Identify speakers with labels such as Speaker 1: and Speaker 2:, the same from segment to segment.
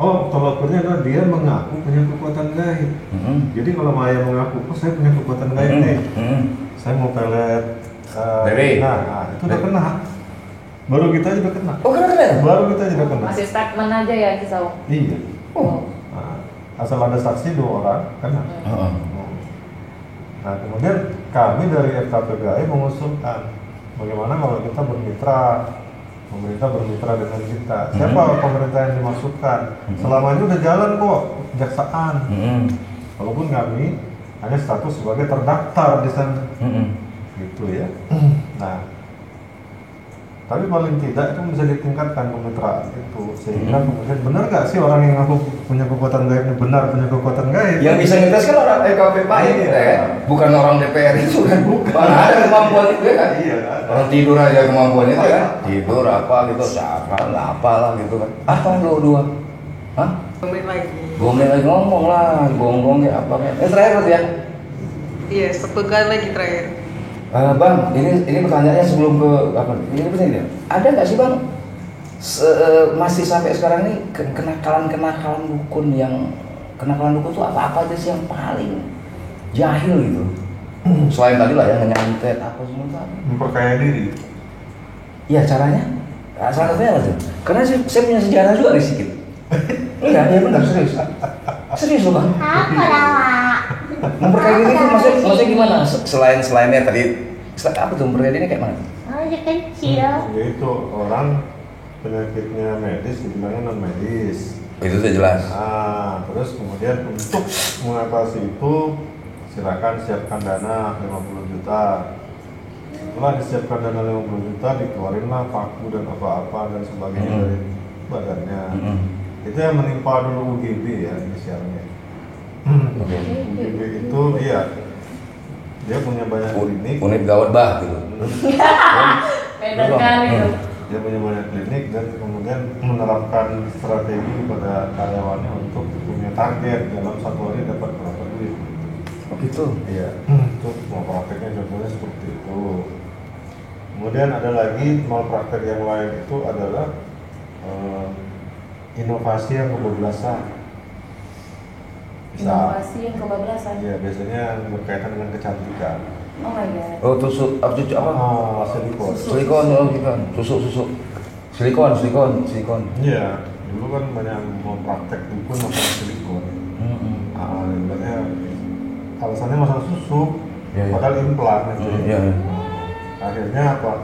Speaker 1: Oh, tolak ukurnya adalah dia mengaku punya kekuatan gaib. Jadi kalau Maya mengaku, oh saya punya kekuatan gaib nih, saya mau pelet, itu udah kena. Baru kita aja udah kena.
Speaker 2: Oh kena?
Speaker 1: Baru kita aja udah kena.
Speaker 3: Masih statement aja ya Kisau?
Speaker 1: Iya.
Speaker 3: Oh.
Speaker 1: Nah, asal ada saksi 2 orang, kena. Nah kemudian kami dari FKPGAI mengusulkan bagaimana kalau kita bermitra, pemerintah bermitra dengan kita. Siapa pemerintah yang dimaksudkan? Selama ini udah jalan kok, kejaksaan. Walaupun kami hanya status sebagai terdaftar di sana, gitu ya. Nah, tapi paling tidak itu bisa ditingkatkan kemitraan itu sehingga kemudian benar nggak sih orang yang ngaku punya kekuatan gaib ini benar punya kekuatan gaib?
Speaker 2: Yang bisa ngetes kan orang FKPGAI kan, bukan orang DPR itu kan, bukan ada kemampuan itu kan.
Speaker 1: Iya.
Speaker 2: Orang tidur aja kemampuan itu kan, tidur apa gitu, siapa nggak apa lah gitu kan. Apa lo dua? Hah? Gomel lagi ngomong lah, gonggong ya apa kan? Terakhir berarti ya?
Speaker 4: Iya, sepekan lagi terakhir.
Speaker 2: Bang, ini pertanyaannya sebelum ke apa? Ini penting ya. Ada nggak sih bang? Masih sampai sekarang ini kenakalan dukun yang kenakalan dukun tuh apa aja sih yang paling jahil gitu? Selain tadi lah yang nyantet apa semua itu apa?
Speaker 1: Memperkaya diri.
Speaker 2: Iya caranya? Salah satunya apa tuh? Karena saya punya sejarah juga nih sedikit. Enggak, ya benar serius. Serius loh bang.
Speaker 3: Apa dah?
Speaker 2: Memperkaya diri itu maksudnya gimana? Selainnya tadi, apa tuh memperkaya diri kayak mana?
Speaker 3: Masih kecil.
Speaker 1: Yaitu orang penyakitnya medis dibilangnya non medis.
Speaker 2: Itu udah jelas.
Speaker 1: Nah, terus kemudian untuk mengatasi itu silakan siapkan dana 50 juta. Setelah disiapkan dana 50 juta, dikeluarinlah paku dan apa-apa dan sebagainya dari badannya. Itu yang menimpa dulu UGB ya inisialnya. UGB itu iya, dia punya banyak klinik.
Speaker 2: Unit gawat bah gitu.
Speaker 3: Beda kali itu.
Speaker 1: Dia punya banyak klinik dan kemudian menerapkan strategi pada karyawannya untuk punya target dalam 1 hari dapat berapa duit.
Speaker 2: Oh gitu?
Speaker 1: Iya, itu mau prakteknya contohnya seperti itu. Kemudian ada lagi malpraktek yang lain itu adalah inovasi yang kebablasan.
Speaker 3: Inovasi yang kebablasan.
Speaker 1: Iya, biasanya yang berkaitan dengan kecantikan.
Speaker 3: Oh my god.
Speaker 2: Oh tusuk apa?
Speaker 1: Silikon.
Speaker 2: Silikon, tusuk. Silikon.
Speaker 1: Iya, dulu kan banyak mempraktek dukun masalah silikon. Ibaratnya alasannya masalah susu, padahal implan gitu. Akhirnya apa?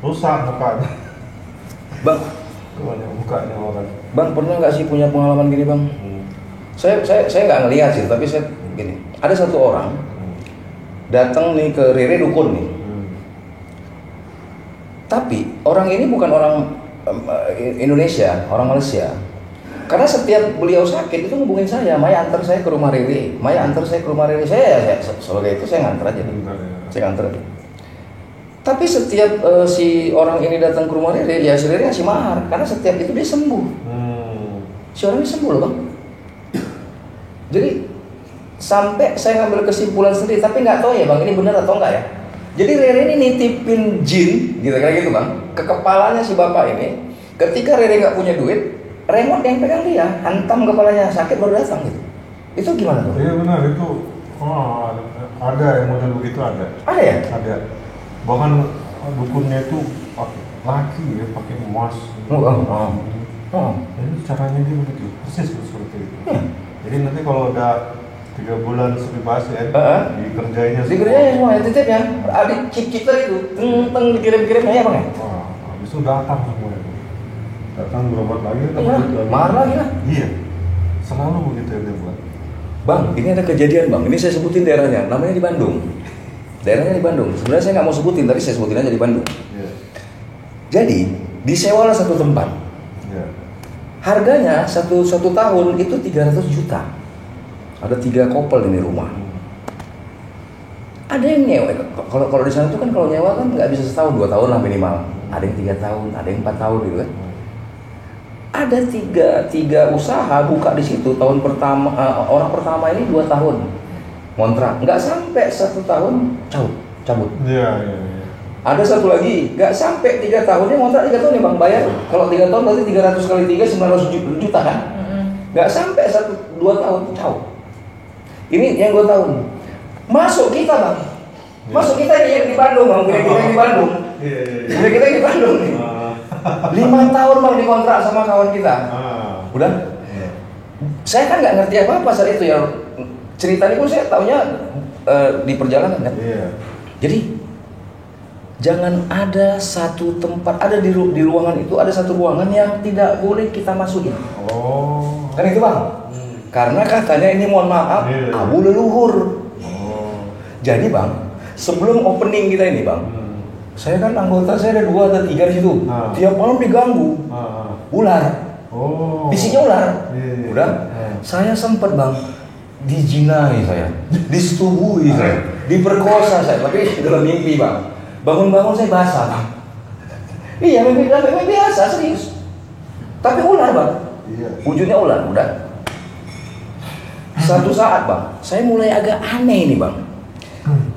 Speaker 1: Rusak mukanya.
Speaker 2: Bang,
Speaker 1: mukanya orang.
Speaker 2: Bang pernah nggak sih punya pengalaman gini bang? Saya nggak ngelihat sih, tapi saya gini. Ada satu orang datang nih ke Rere dukun nih. Tapi orang ini bukan orang Indonesia, orang Malaysia. Karena setiap beliau sakit itu hubungin saya, Maya antar saya ke rumah Rere, Saya sebagai itu saya nganter aja nih. Saya nganter aja. Tapi setiap si orang ini datang ke rumah Rere, ya si Rere ngasih mahar. Karena setiap itu dia sembuh. Si orang ini sembuh loh bang. Jadi sampai saya ngambil kesimpulan sendiri, tapi nggak tahu ya bang ini benar atau enggak ya. Jadi Rere ini nitipin jin, gitu kayak gitu bang, ke kepalanya si bapak ini. Ketika Rere nggak punya duit, remote yang pegang dia, hantam kepalanya sakit baru datang gitu. Itu gimana tuh?
Speaker 1: Iya benar itu. Oh, ada yang model begitu ada.
Speaker 2: Ada ya?
Speaker 1: Ada. Bahkan dukunnya itu laki ya pakai emas. Jadi caranya dia begitu, persis seperti itu. Jadi nanti kalau udah 3 bulan sepi pasien, dikerjainnya
Speaker 2: semua ya titipnya, adik kita itu, dikirim-kirimnya ya bang ya?
Speaker 1: Wah, habis itu datang semua itu. Datang berobat lagi,
Speaker 2: marah lagi lah.
Speaker 1: Iya, selalu begitu yang dia buat.
Speaker 2: Bang, ini ada kejadian bang, ini saya sebutin daerahnya, namanya di Bandung. Daerahnya di Bandung, sebenarnya saya nggak mau sebutin, tapi saya sebutin aja di Bandung. Jadi, disewalah satu tempat. Harganya satu tahun itu 300 juta. Ada 3 couple ini rumah. Ada yang nyewa. Kalau di sana tuh kan kalau nyewa kan nggak bisa setahun, 2 tahun lah minimal. Ada yang 3 tahun, ada yang 4 tahun gitu kan. Ada tiga usaha buka di situ. Tahun pertama orang pertama ini 2 tahun kontrak, nggak sampai 1 tahun cabut. Iya. Ada satu lagi, nggak sampai 3 tahun, dia kontrak 3 tahun ya bang, bayar. Kalau 3 tahun berarti 300 kali 3 900 juta kan? Nggak sampai 1-2 tahun, jauh. Ini yang 2 tahun. Masuk kita bang. Masuk kita di Bandung, bang. Punya kita di Bandung. Punya kita di Bandung nih. 5 tahun bang dikontrak sama kawan kita. Udah. Saya kan nggak ngerti apa-apa saat itu ya. Ceritanya pun saya taunya di perjalanan kan. Jadi jangan ada satu tempat, ada di ruangan itu ada satu ruangan yang tidak boleh kita masukin.
Speaker 1: Oh.
Speaker 2: Kan itu bang. Karena katanya ini mohon maaf abu leluhur. Jadi bang, sebelum opening kita ini bang, saya kan anggota saya ada 2 atau 3 di situ. Tiap malam diganggu ular. Bisiknya ular. Udah. Saya sempat bang dijinai saya, disetubuhi saya, diperkosa saya, tapi dalam mimpi bang. Bangun-bangun saya basah bang. Iya mimpi biasa serius. Tapi ular bang. Wujudnya ular. Udah. Satu saat bang, saya mulai agak aneh nih bang.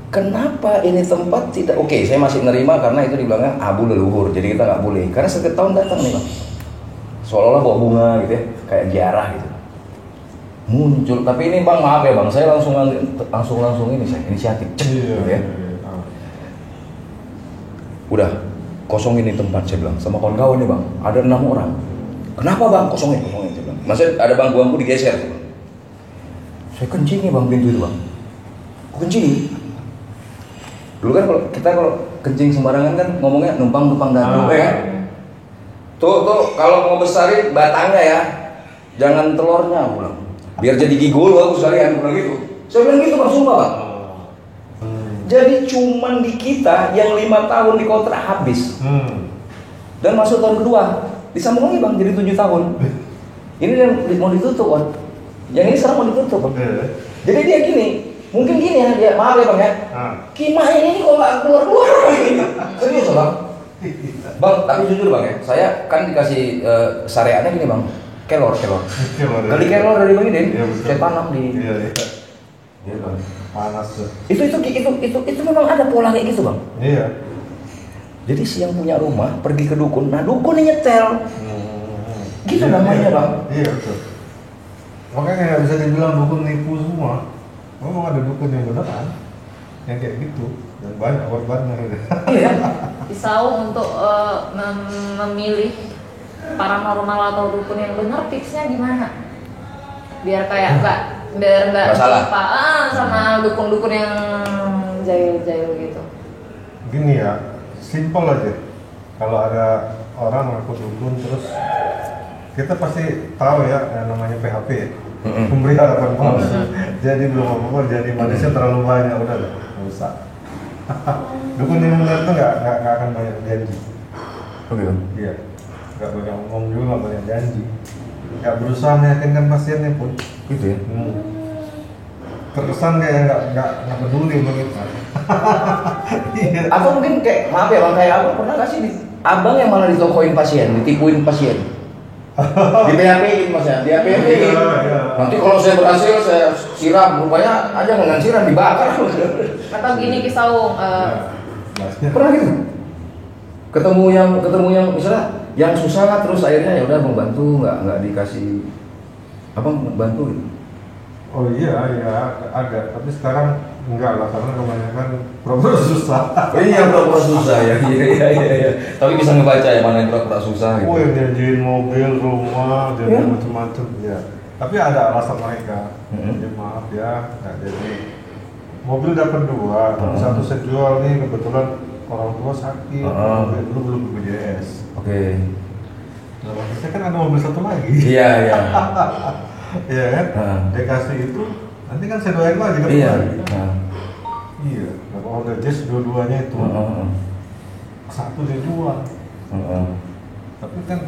Speaker 2: Kenapa ini tempat tidak oke? Saya masih nerima karena itu dibilangnya abu leluhur, jadi kita nggak boleh. Karena setiap tahun datang nih bang, seolah-olah bawa bunga gitu ya, kayak ziarah gitu. Muncul, tapi ini bang maaf ya bang, saya langsung ini saya inisiatif, gitu ya. Udah kosongin nih tempat saya bilang sama kawan-kawan nih bang, ada 6 orang. Kenapa bang kosongin saya bilang. Maksudnya ada bangku digeser. Saya kencingin bang pintu itu bang. Kencing. Dulu kan kalau kencing sembarangan kan ngomongnya numpang dadu ya. Tuh kalau mau besarin batangnya ya, jangan telurnya aku bilang. Biar jadi gigol aku sekalian bilang gitu. Saya bilang gitu bang, sumpah bang. Jadi cuman di kita yang 5 tahun dikontrak habis. Dan masuk tahun kedua disambung lagi bang jadi 7 tahun. Ini yang mau ditutup bang. Yang ini sekarang mau ditutup bang. Jadi dia gini, mungkin gini ya dia, maaf ya bang ya. Kima ini kok nggak keluar. Serius bang. Bang, tapi jujur bang ya, saya kan dikasih syariatnya gini bang, kelor. Kali kelor dari Bang Idin, saya tanam di. Iya bang. Panas tuh. Itu memang ada pola kayak gitu bang.
Speaker 1: Iya.
Speaker 2: Jadi si yang punya rumah pergi ke dukun, nah dukun ini nyetel. Gitu namanya bang.
Speaker 1: Iya betul. Makanya nggak bisa dibilang dukun nipu semua. Memang ada dukun yang beneran, yang kayak gitu, yang banyak korbannya gitu.
Speaker 2: Iya.
Speaker 3: Pisau untuk memilih paranormal atau dukun yang benar, tipsnya gimana? Biar kayak nggak
Speaker 2: salah
Speaker 3: sama dukun-dukun yang jahil-jahil gitu.
Speaker 1: Gini ya, simpel aja. Kalau ada orang ngaku dukun terus kita pasti tahu ya yang namanya PHP ya. Memberi harapan palsu. Jadi belum apa-apa, jadi manusia terlalu banyak, udah lah, nggak usah. Dukun yang benar tuh nggak akan banyak janji.
Speaker 2: Gitu.
Speaker 1: Iya, nggak banyak ngomong juga, nggak banyak janji. Nggak berusaha meyakinkan pasiennya pun.
Speaker 2: Gitu ya.
Speaker 1: Terkesan kayak nggak peduli sama kita. Iya.
Speaker 2: Atau mungkin kayak maaf ya bang, kayak abang pernah nggak sih abang yang malah ditokoin pasien, ditipuin pasien, di PHP-in mas ya, di PHP-in. Nanti kalau saya berhasil saya siram, rupanya aja nggak siram dibakar.
Speaker 3: Atau gini Kisaung,
Speaker 2: Pernah gitu? Ketemu yang misalnya yang susah terus akhirnya ya udah membantu, nggak dikasih abang bantu gitu.
Speaker 1: Oh iya ada, tapi sekarang enggak lah karena kebanyakan pura-pura susah.
Speaker 2: Iya pura-pura susah ya, iya. Tapi bisa ngebaca ya mana yang pura-pura susah gitu.
Speaker 1: Oh yang janjiin mobil, rumah, janjiin macam-macam ya. Tapi ada alasan mereka. Ya maaf ya, nggak jadi. Mobil dapat 2, tapi satu saya jual nih kebetulan orang tua sakit, dulu belum BPJS.
Speaker 2: Oke.
Speaker 1: Nah, saya kan ada mobil satu lagi.
Speaker 2: Iya.
Speaker 1: Iya kan? Dia kasih itu, nanti kan saya doain lagi dapat
Speaker 2: Iya.
Speaker 1: lagi. Iya, dapat Honda Jazz dua-duanya itu. Satu dia jual. Tapi kan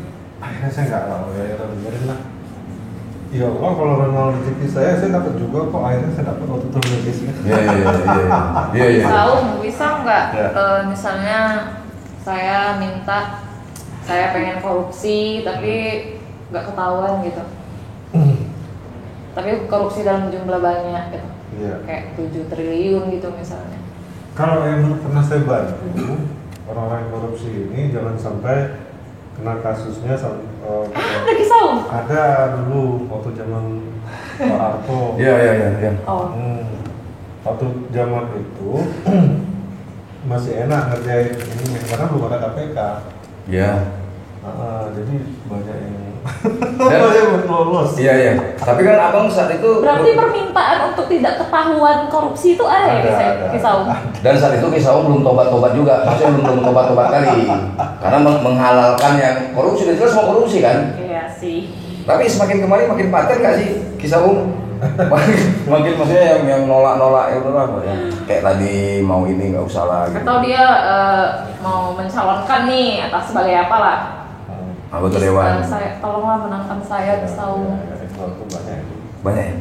Speaker 1: akhirnya saya nggak tahu ya biarin lah. Ya Allah, kalau Ronaldo rezeki saya dapat juga kok. Akhirnya saya dapat waktu itu rezekinya.
Speaker 2: Iya.
Speaker 3: Kisaung bisa nggak
Speaker 1: Ya.
Speaker 3: misalnya saya minta, saya pengen korupsi tapi nggak ketahuan gitu. Tapi korupsi dalam jumlah banyak gitu.
Speaker 1: Iya.
Speaker 3: Kayak 7 triliun gitu misalnya.
Speaker 1: Kalau yang pernah saya bantu orang-orang yang korupsi ini jangan sampai kena kasusnya
Speaker 3: Ada Kisaung?
Speaker 1: Ada dulu waktu zaman Pak Harto.
Speaker 2: Iya.
Speaker 3: Oh.
Speaker 1: Waktu zaman itu masih enak ngerjain ini karena belum ada KPK.
Speaker 2: Iya.
Speaker 1: Jadi banyak yang
Speaker 2: Dan-
Speaker 1: banyak yang lolos.
Speaker 2: Iya. Tapi kan abang saat itu
Speaker 3: Berarti permintaan untuk tidak ketahuan korupsi itu ada ya
Speaker 1: Ada.
Speaker 3: kisah Om?
Speaker 2: dan saat itu Kisahung belum tobat-tobat juga, maksudnya belum tobat-tobat kali, karena menghalalkan yang korupsi, sudah jelas mau korupsi kan.
Speaker 3: Iya sih.
Speaker 2: Tapi semakin kemari makin paten gak sih Kisahung? makin maksudnya yang nolak ya udah lah, kayak tadi mau ini nggak usah lah. Gitu.
Speaker 3: Atau dia mau mencalonkan nih atas sebagai apa lah?
Speaker 2: Anggota dewan
Speaker 3: Saya tolonglah menangkan saya kisah Om.
Speaker 1: Itu banyak.
Speaker 2: banyak ya.